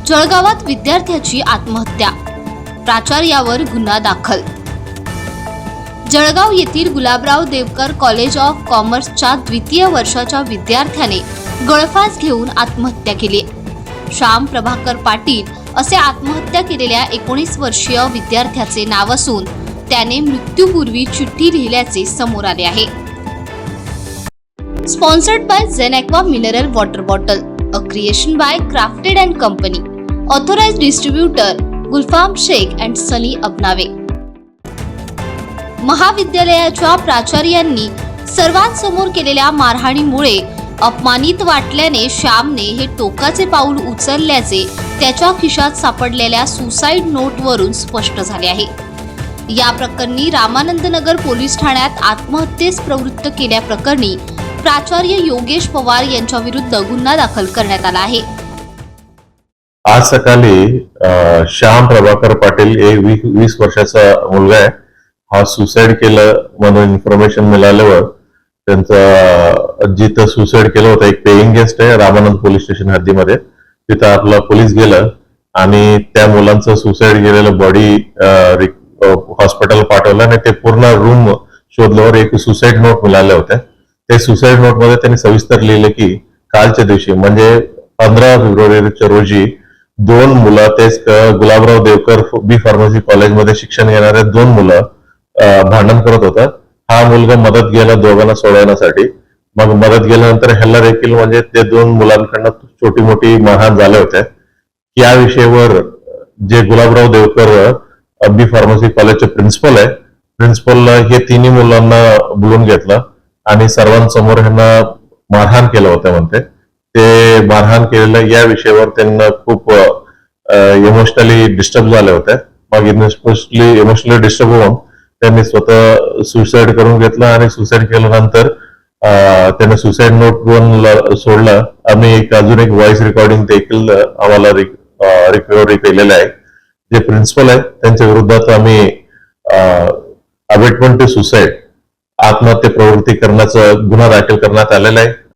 जळगावात विद्यार्थ्याची आत्महत्या, प्राचार्यावर गुन्हा दाखल। जळगाव येथील गुलाबराव देवकर कॉलेज ऑफ कॉमर्सच्या द्वितीय वर्षाच्या विद्यार्थ्याने गळफास घेऊन आत्महत्या केली। श्याम प्रभाकर पाटील असे आत्महत्या केलेल्या 19 वर्षीय विद्यार्थ्याचे नाव असून त्याने मृत्यूपूर्वी चिठ्ठी लिहिल्याचे समोर आले आहे। Sponsored by Zen Aqua mineral water bottle, a creation by crafted and company, authorised distributor Gulfam Shaikh and Sunny Abnave. महाविद्यालयाच्या प्राचार्यांनी सर्वांसमोर केलेल्या मारहाणीमुळे अपमानित वाटल्याने श्यामने हे टोकाचे पाऊल उचलल्याचे त्याच्या खिशात सापडलेल्या सुसाईड नोटवरून स्पष्ट झाले आहे। या प्रकरणी रामानंदनगर पोलीस ठाण्यात आत्महत्येस प्रवृत्त केल्याप्रकरणी प्राचार्य योगेश पवार यांच्या विरुद्ध गुन्हा दाखल करण्यात आला आहे। आज सकाळी श्याम प्रभाकर पाटील एक 20 वर्षाचा मुलगा आहे, हा सुसाईड केलं म्हणून इन्फॉर्मेशन मिळाल्यावर त्यांचा जिथं सुसाईड केलं होतं एक पेइंग गेस्ट आहे रामानंद पोलीस स्टेशन हद्दीमध्ये, तिथं आपला पोलीस गेलं आणि त्या मुलांचं सुसाईड केलेलं बॉडी हॉस्पिटल पाठवलं आणि ते पूर्ण रूम शोधल्यावर एक सुसाईड नोट मिळाल्या होत्या। ते सुसाईड नोट मध्ये त्यांनी सविस्तर लिहिले की कालच्या दिवशी म्हणजे 15 फेब्रुवारीच्या रोजी दोन मुलं तेच गुलाबराव देवकर बी फार्मसी कॉलेजमध्ये शिक्षण घेणारे दोन मुलं भांडण करत होता। हा मुलगा मदत गेला दोघांना सोडवण्यासाठी, मग मदत गेल्यानंतर ह्याला देखील म्हणजे ते दोन मुलांकडनं छोटी मोठी मारहाण झाल्या होत्या। या विषयावर जे गुलाबराव देवकर बी फार्मसी कॉलेजचे प्रिन्सिपल आहे, प्रिन्सिपलला हे तिन्ही मुलांना बोलून घेतलं आणि सर्वांसमोर ह्यांना मारहाण केलं होतं म्हणते। ते मारहाण केलेल्या या विषयावर त्यांना खूप इमोशनली डिस्टर्ब झाले होते। मग इमोशनली डिस्टर्ब होऊन त्यांनी स्वतः सुसाईड करून घेतलं आणि सुसाईड केल्यानंतर त्याने सुसाईड नोट पण सोडला। आम्ही अजून एक व्हॉइस रेकॉर्डिंग देखील आम्हाला रिकव्हरी केलेलं आहे। जे प्रिन्सिपल आहे त्यांच्या विरोधात आम्ही अबेटमेंट टू सुसाईड आत्महत्या प्रवृत्ती करण्याचा गुन्हा दाखल करण्यात आलेला आहे।